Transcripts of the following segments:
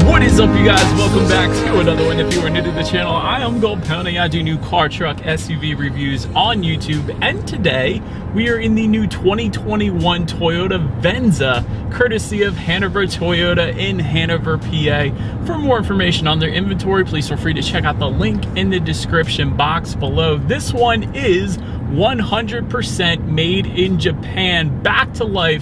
What is up, you guys? Welcome back to another one. If you are new to the channel, I am Gold Pony. I do new car, truck, SUV reviews on YouTube, and today we are in the new 2021 Toyota Venza, courtesy of Hanover Toyota in Hanover, PA. For more information on their inventory, please feel free to check out the link in the description box below. This one is 100% made in Japan, back to life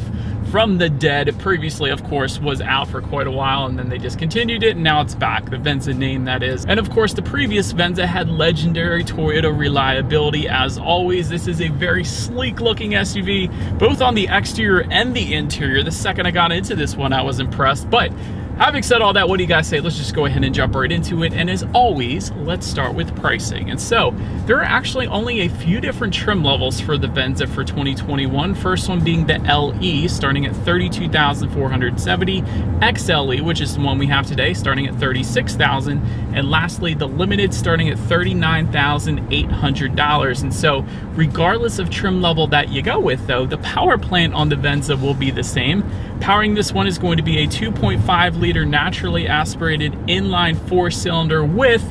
from the dead. It previously, of course, was out for quite a while, and then they discontinued it, and now it's back. The Venza name, that is. And of course, the previous Venza had legendary Toyota reliability. As always, this is a very sleek looking SUV, both on the exterior and the interior. The second I got into this one, I was impressed. But having said all that, what do you guys say? Let's just go ahead and jump right into it. And as always, let's start with pricing. And so there are actually only a few different trim levels for the Venza for 2021. First one being the LE, starting at $32,470. XLE, which is the one we have today, starting at $36,000. And lastly, the Limited, starting at $39,800. And so regardless of trim level that you go with, though, the power plant on the Venza will be the same. Powering this one is going to be a 2.5-liter naturally aspirated inline 4-cylinder with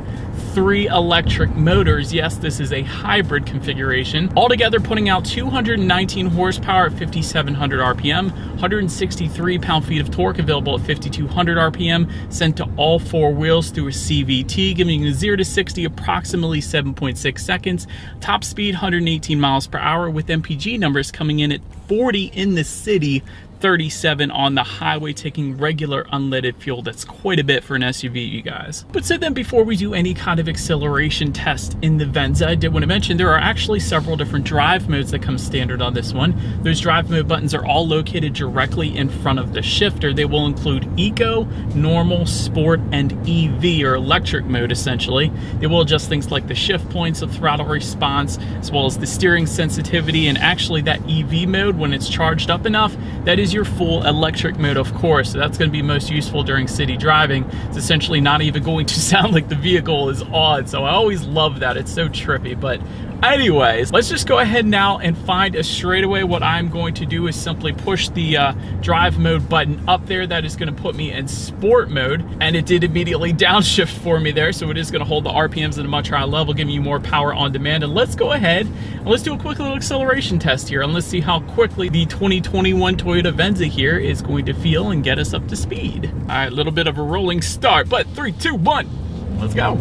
3 electric motors. Yes, this is a hybrid configuration. Altogether putting out 219 horsepower at 5,700 RPM, 163 pound-feet of torque available at 5,200 RPM, sent to all 4 wheels through a CVT, giving you 0 to 60 approximately 7.6 seconds. Top speed 118 miles per hour, with MPG numbers coming in at 40 in the city, 37 on the highway, taking regular unleaded fuel. That's quite a bit for an SUV, you guys. But so then, before we do any kind of acceleration test in the Venza, I did want to mention there are actually several different drive modes that come standard on this one. Those drive mode buttons are all located directly in front of the shifter. They will include Eco, Normal, Sport, and EV, or electric mode, essentially. They will adjust things like the shift points, the throttle response, as well as the steering sensitivity, and actually that EV mode, when it's charged up enough, that is your full electric mode, of course. So that's going to be most useful during city driving. It's essentially not even going to sound like the vehicle is on. So I always love that. It's so trippy. But anyways, let's just go ahead now and find a straightaway. What I'm going to do is simply push the drive mode button up there. That is going to put me in sport mode, and it did immediately downshift for me there. So it is going to hold the RPMs at a much higher level, giving you more power on demand. And let's go ahead and let's do a quick little acceleration test here, and let's see how quickly the 2021 Toyota Venza here is going to feel and get us up to speed. All right, a little bit of a rolling start, but 3, 2, 1, let's go.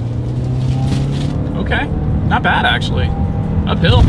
Okay, not bad actually. Uphill.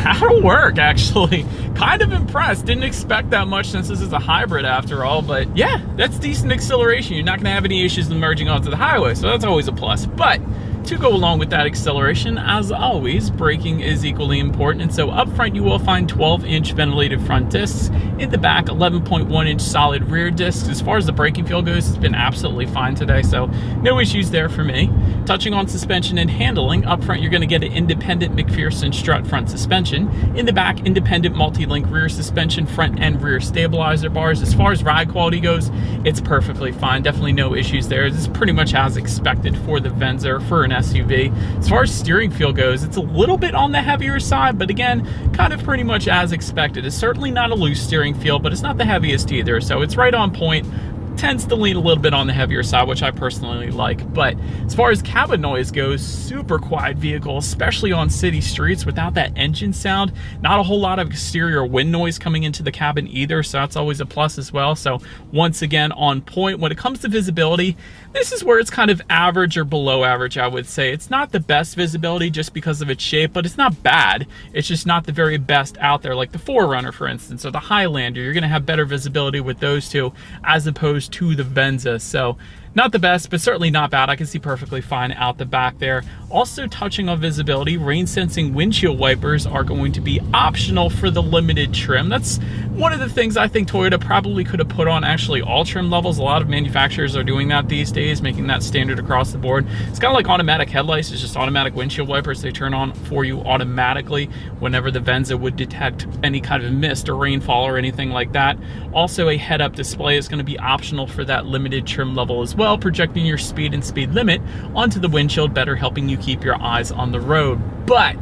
That'll work, actually. Kind of impressed. Didn't expect that much since this is a hybrid after all, but yeah, that's decent acceleration. You're not gonna have any issues with merging onto the highway, so that's always a plus. But to go along with that acceleration, as always, braking is equally important. And so up front, you will find 12-inch ventilated front discs. In the back, 11.1-inch solid rear discs. As far as the braking feel goes, it's been absolutely fine today, so no issues there for me. Touching on suspension and handling, up front, you're going to get an independent McPherson strut front suspension. In the back, independent multi-link rear suspension, front and rear stabilizer bars. As far as ride quality goes, it's perfectly fine. Definitely no issues there. This is pretty much as expected for the Venza, for an SUV. As far as steering feel goes, it's a little bit on the heavier side, but again, kind of pretty much as expected. It's certainly not a loose steering feel, but it's not the heaviest either, so it's right on point. Tends to lean a little bit on the heavier side, which I personally like. But as far as cabin noise goes, super quiet vehicle, especially on city streets without that engine sound. Not a whole lot of exterior wind noise coming into the cabin either, so that's always a plus as well. So once again, on point. When it comes to visibility, this is where it's kind of average or below average, I would say. It's not the best visibility just because of its shape, but it's not bad. It's just not the very best out there, like the 4Runner, for instance, or the Highlander. You're gonna have better visibility with those two as opposed to the Venza. So not the best, but certainly not bad. I can see perfectly fine out the back there. Also touching on visibility, rain sensing windshield wipers are going to be optional for the limited trim. That's one of the things I think Toyota probably could have put on actually all trim levels. A lot of manufacturers are doing that these days, making that standard across the board. It's kind of like automatic headlights. It's just automatic windshield wipers. They turn on for you automatically whenever the Venza would detect any kind of mist or rainfall or anything like that. Also, a head-up display is going to be optional for that limited trim level as well, projecting your speed and speed limit onto the windshield, better helping you keep your eyes on the road. But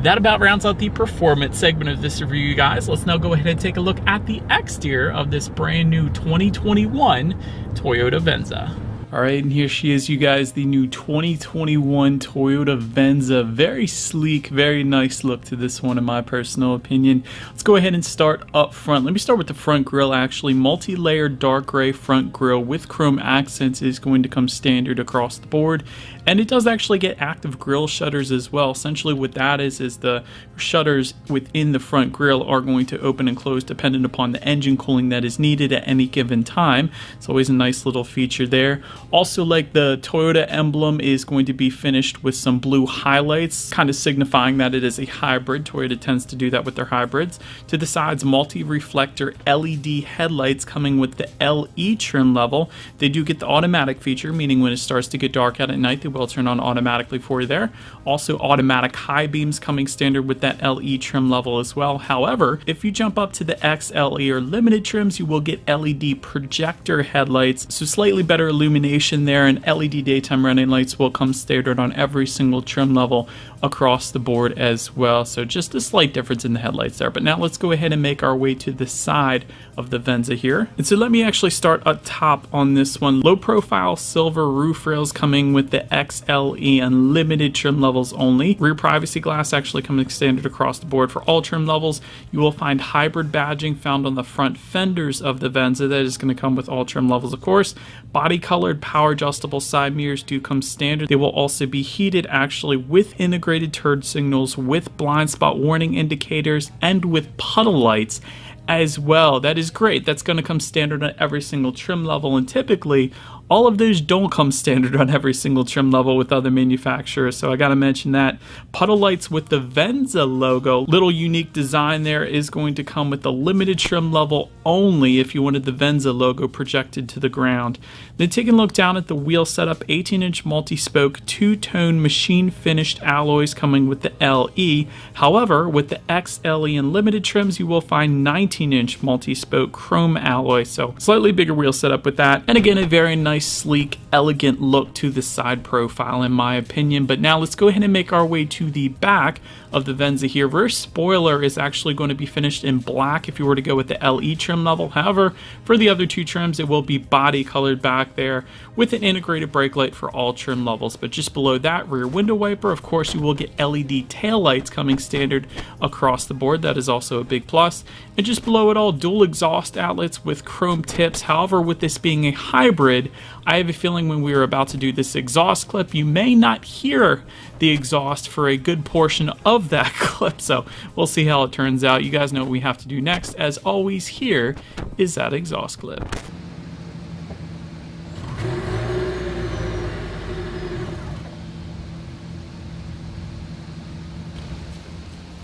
That about rounds out the performance segment of this review, you guys. Let's now go ahead and take a look at the exterior of this brand new 2021 Toyota Venza. All right, and here she is, you guys, the new 2021 Toyota Venza. Very sleek, very nice look to this one in my personal opinion. Let's go ahead and start up front. Let me start with the front grille, actually. Multi-layered dark gray front grille with chrome accents is going to come standard across the board. And it does actually get active grille shutters as well. Essentially what that is the shutters within the front grille are going to open and close dependent upon the engine cooling that is needed at any given time. It's always a nice little feature there. Also, like, the Toyota emblem is going to be finished with some blue highlights, kind of signifying that it is a hybrid. Toyota tends to do that with their hybrids. To the sides, multi-reflector LED headlights coming with the LE trim level. They do get the automatic feature, meaning when it starts to get dark out at night, they will turn on automatically for you there. Also, automatic high beams coming standard with that LE trim level as well. However, if you jump up to the XLE or limited trims, you will get LED projector headlights, so slightly better illumination there, and LED daytime running lights will come standard on every single trim level across the board as well. So just a slight difference in the headlights there. But now let's go ahead and make our way to the side of the Venza here. And so let me actually start up top on this one. Low profile silver roof rails coming with the XLE Unlimited trim levels only. Rear privacy glass actually coming standard across the board for all trim levels. You will find hybrid badging found on the front fenders of the Venza. That is going to come with all trim levels, of course. Body colored power adjustable side mirrors do come standard. They will also be heated actually with integrated turn signals, with blind spot warning indicators, and with puddle lights as well. That is great. That's going to come standard on every single trim level, and typically all of those don't come standard on every single trim level with other manufacturers, so I gotta mention that. Puddle lights with the Venza logo, little unique design there, is going to come with the limited trim level only if you wanted the Venza logo projected to the ground. Then taking a look down at the wheel setup, 18-inch multi-spoke two-tone machine finished alloys coming with the LE. However, with the XLE and limited trims, you will find 19-inch multi-spoke chrome alloy, so slightly bigger wheel setup with that. And again, a very nice, sleek, elegant look to the side profile in my opinion. But now let's go ahead and make our way to the back of the Venza here. Rear spoiler is actually going to be finished in black if you were to go with the LE trim level. However, for the other two trims, it will be body colored back there with an integrated brake light for all trim levels. But just below that, rear window wiper, of course, you will get LED tail lights coming standard across the board. That is also a big plus. And just below it all, dual exhaust outlets with chrome tips. However, with this being a hybrid, I have a feeling when we are about to do this exhaust clip, you may not hear the exhaust for a good portion of that clip, so we'll see how it turns out. You guys know what we have to do next. As always, here is that exhaust clip.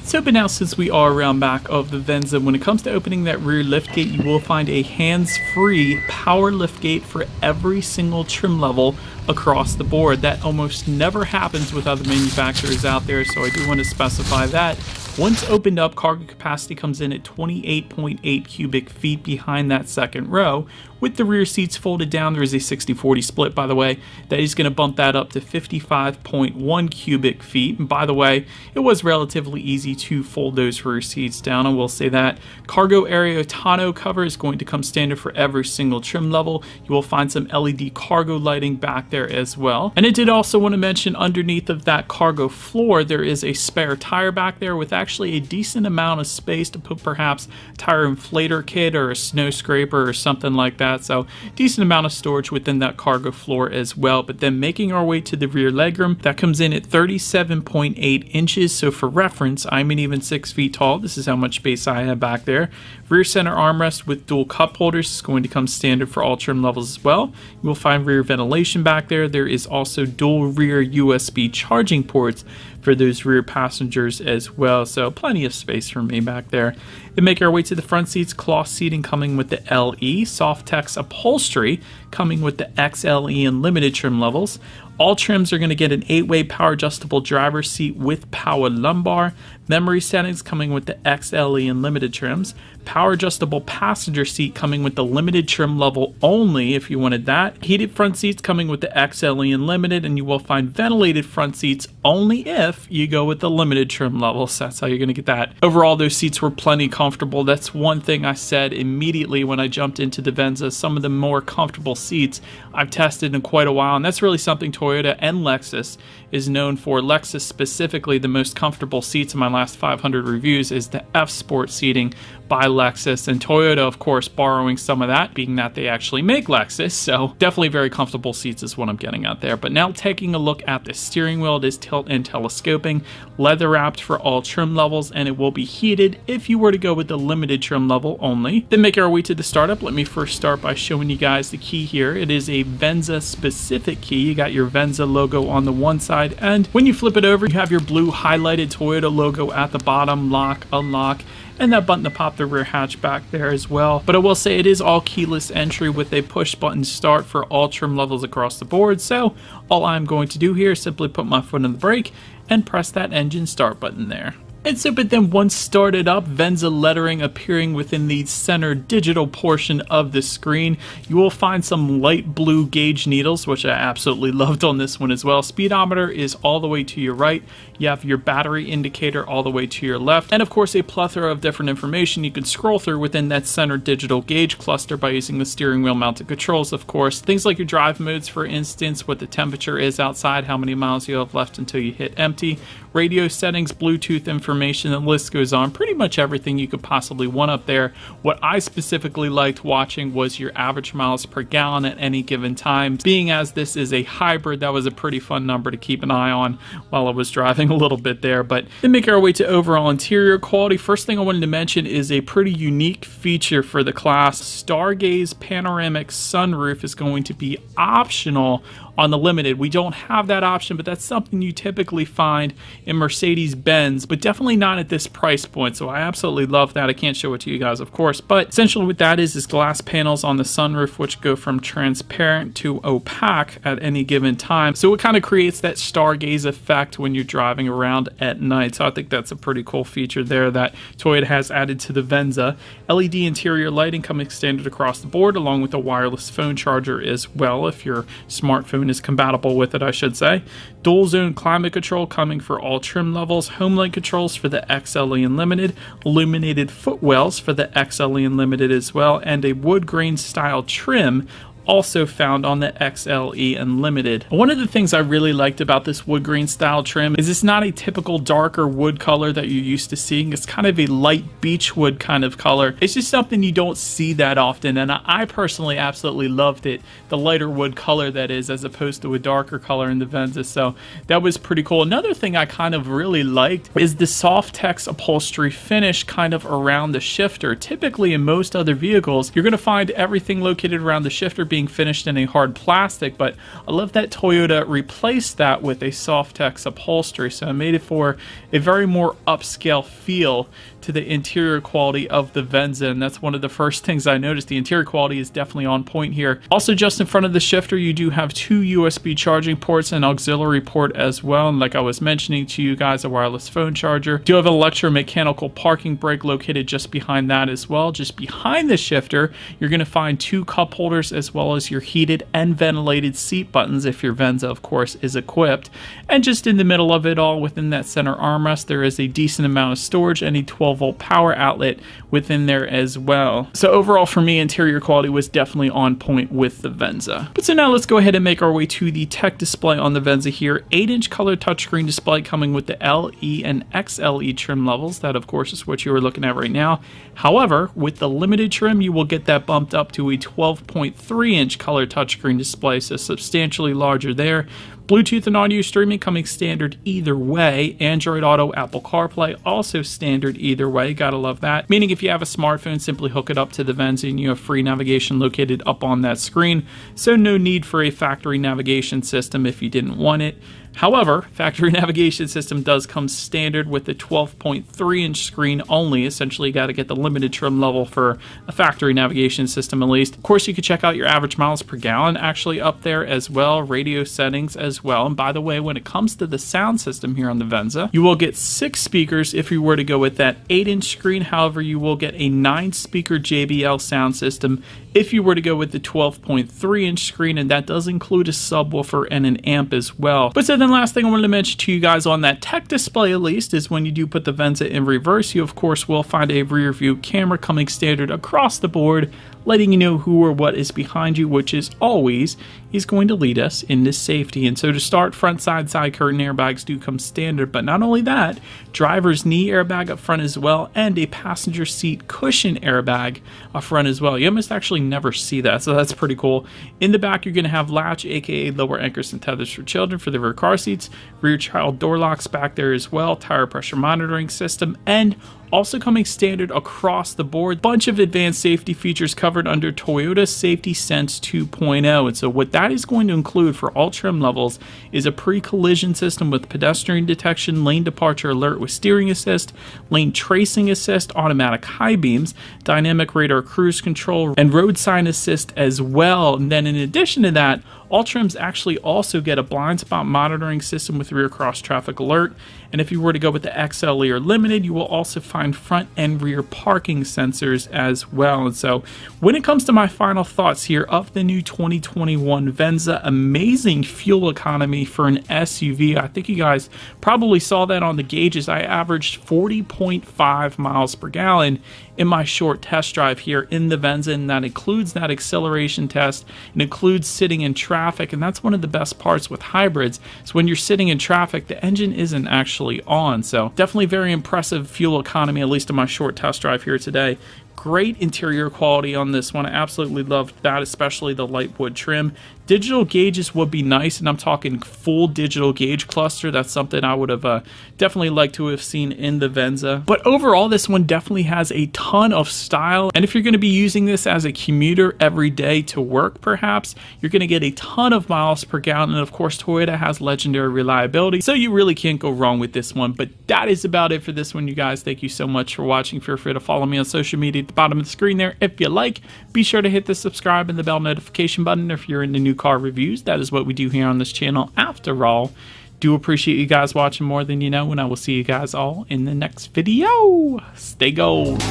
So, but now since we are around back of the Venza, when it comes to opening that rear liftgate, you will find a hands-free power liftgate for every single trim level across the board. That almost never happens with other manufacturers out there, so I do want to specify that. Once opened up, cargo capacity comes in at 28.8 cubic feet behind that second row. With the rear seats folded down, there is a 60-40 split, by the way. That is going to bump that up to 55.1 cubic feet. And by the way, it was relatively easy to fold those rear seats down, I will say that. Cargo area tonneau cover is going to come standard for every single trim level. You will find some LED cargo lighting back there as well. And I did also want to mention underneath of that cargo floor, there is a spare tire back there with actually a decent amount of space to put perhaps a tire inflator kit or a snow scraper or something like that. So decent amount of storage within that cargo floor as well. But then making our way to the rear legroom, that comes in at 37.8 inches. So for reference, I'm an even 6 feet tall. This is how much space I have back there. Rear center armrest with dual cup holders is going to come standard for all trim levels as well. You will find rear ventilation back there. There is also dual rear USB charging ports for those rear passengers as well, so plenty of space for me back there. Then make our way to the front seats, cloth seating coming with the LE, Softex upholstery coming with the XLE and limited trim levels. All trims are going to get an 8-way power adjustable driver's seat with power lumbar, memory settings coming with the XLE and limited trims, power adjustable passenger seat coming with the limited trim level only if you wanted that, heated front seats coming with the XLE and limited, and you will find ventilated front seats only if you go with the limited trim level. So that's how you're going to get that. Overall, those seats were plenty comfortable. That's one thing I said immediately when I jumped into the Venza. Some of the more comfortable seats I've tested in quite a while, and that's really something Toyota and Lexus is known for. Lexus specifically, the most comfortable seats in my last 500 reviews is the F Sport seating by Lexus, and Toyota, of course, borrowing some of that, being that they actually make Lexus. So definitely very comfortable seats is what I'm getting at there. But now taking a look at the steering wheel, it is tilt and telescoping, leather wrapped for all trim levels, and it will be heated if you were to go with the limited trim level only. Then making our way to the startup, let me first start by showing you guys the key here. It is a Venza specific key. You got your Venza logo on the one side, and when you flip it over, you have your blue highlighted Toyota logo at the bottom, lock, unlock, and that button to pop the rear hatch back there as well. But I will say it is all keyless entry with a push button start for all trim levels across the board. So all I'm going to do here is simply put my foot on the brake and press that engine start button there. And so, but then once started up, Venza lettering appearing within the center digital portion of the screen. You will find some light blue gauge needles, which I absolutely loved on this one as well. Speedometer is all the way to your right. You have your battery indicator all the way to your left. And of course, a plethora of different information you can scroll through within that center digital gauge cluster by using the steering wheel mounted controls, of course. Things like your drive modes, for instance, what the temperature is outside, how many miles you have left until you hit empty, radio settings, Bluetooth information, the list goes on. Pretty much everything you could possibly want up there. What I specifically liked watching was your average miles per gallon at any given time. Being as this is a hybrid, that was a pretty fun number to keep an eye on while I was driving a little bit there. But then making our way to overall interior quality, first thing I wanted to mention is a pretty unique feature for the class. Stargaze panoramic sunroof is going to be optional on the limited. We don't have that option, but that's something you typically find in Mercedes-Benz, but definitely not at this price point. So I absolutely love that. I can't show it to you guys, of course, but essentially what that is glass panels on the sunroof, which go from transparent to opaque at any given time. So it kind of creates that stargaze effect when you're driving around at night. So I think that's a pretty cool feature there that Toyota has added to the Venza. LED interior lighting coming standard across the board, along with a wireless phone charger as well, if your smartphone is compatible with it, I should say. Dual zone climate control coming for all trim levels, HomeLink controls for the XLE and Limited, illuminated footwells for the XLE and Limited as well, and a wood grain style trim also found on the XLE Unlimited. One of the things I really liked about this wood grain style trim is it's not a typical darker wood color that you're used to seeing. It's kind of a light beechwood kind of color. It's just something you don't see that often, and I personally absolutely loved it, the lighter wood color that is, as opposed to a darker color in the Venza. So that was pretty cool. Another thing I kind of really liked is the Softex upholstery finish kind of around the shifter. Typically in most other vehicles, you're going to find everything located around the shifter being finished in a hard plastic, but I love that Toyota replaced that with a Softex upholstery, so it made it for a very more upscale feel to the interior quality of the Venza, and that's one of the first things I noticed. The interior quality is definitely on point here. Also, just in front of the shifter, you do have 2 USB charging ports and auxiliary port as well, and like I was mentioning to you guys, a wireless phone charger. You do have an electromechanical parking brake located just behind that as well. Just behind the shifter, you're going to find 2 cup holders as well as your heated and ventilated seat buttons if your Venza, of course, is equipped. And just in the middle of it all, within that center armrest, there is a decent amount of storage and a 12-volt power outlet within there as well. So overall for me, interior quality was definitely on point with the Venza. But so now let's go ahead and make our way to the tech display on the Venza here. 8-inch color touchscreen display coming with the LE and XLE trim levels. That, of course, is what you are looking at right now. However, with the limited trim, you will get that bumped up to a 12.3-inch color touchscreen display, so substantially larger there. Bluetooth and audio streaming coming standard either way. Android Auto, Apple CarPlay also standard either way. Gotta love that. Meaning if you have a smartphone, simply hook it up to the Venza and you have free navigation located up on that screen. So no need for a factory navigation system if you didn't want it. However, factory navigation system does come standard with the 12.3-inch screen only. Essentially, you got to get the limited trim level for a factory navigation system at least. Of course, you could check out your average miles per gallon actually up there as well, radio settings as well. And by the way, when it comes to the sound system here on the Venza, you will get 6 speakers if you were to go with that 8-inch screen. However, you will get a 9-speaker JBL sound system if you were to go with the 12.3-inch screen, and that does include a subwoofer and an amp as well. But so then last thing I wanted to mention to you guys on that tech display at least is when you do put the Venza in reverse, you of course will find a rear view camera coming standard across the board, letting you know who or what is behind you, which is always is going to lead us into safety. And so to start, front side curtain airbags do come standard, but not only that, driver's knee airbag up front as well, and a passenger seat cushion airbag up front as well. You almost actually never see that, so that's pretty cool. In the back, you're going to have latch, aka lower anchors and tethers for children for the rear car seats, rear child door locks back there as well, tire pressure monitoring system, and also coming standard across the board, bunch of advanced safety features covered under Toyota Safety Sense 2.0. And so what that is going to include for all trim levels is a pre-collision system with pedestrian detection, lane departure alert with steering assist, lane tracing assist, automatic high beams, dynamic radar cruise control, and road sign assist as well. And then in addition to that, all trims actually also get a blind spot monitoring system with rear cross traffic alert. And if you were to go with the XLE or Limited, you will also find front and rear parking sensors as well. And so when it comes to my final thoughts here of the new 2021 Venza, amazing fuel economy for an SUV. I think you guys probably saw that on the gauges. I averaged 40.5 miles per gallon in my short test drive here in the Venza, and that includes that acceleration test. It includes sitting in traffic, and that's one of the best parts with hybrids. So when you're sitting in traffic, the engine isn't actually on. So definitely very impressive fuel economy, at least in my short test drive here today. Great interior quality on this one. I absolutely loved that, especially the light wood trim. Digital gauges would be nice, and I'm talking full digital gauge cluster. That's something I would have definitely liked to have seen in the Venza. But overall, this one definitely has a ton of style, and if you're going to be using this as a commuter every day to work, perhaps, you're going to get a ton of miles per gallon, and of course, Toyota has legendary reliability, so you really can't go wrong with this one. But that is about it for this one, you guys. Thank you so much for watching. Feel free to follow me on social media at the bottom of the screen there if you like. Be sure to hit the subscribe and the bell notification button if you're into new car reviews. That is what we do here on this channel after all. Do appreciate you guys watching more than you know, and I will see you guys all in the next video. Stay gold.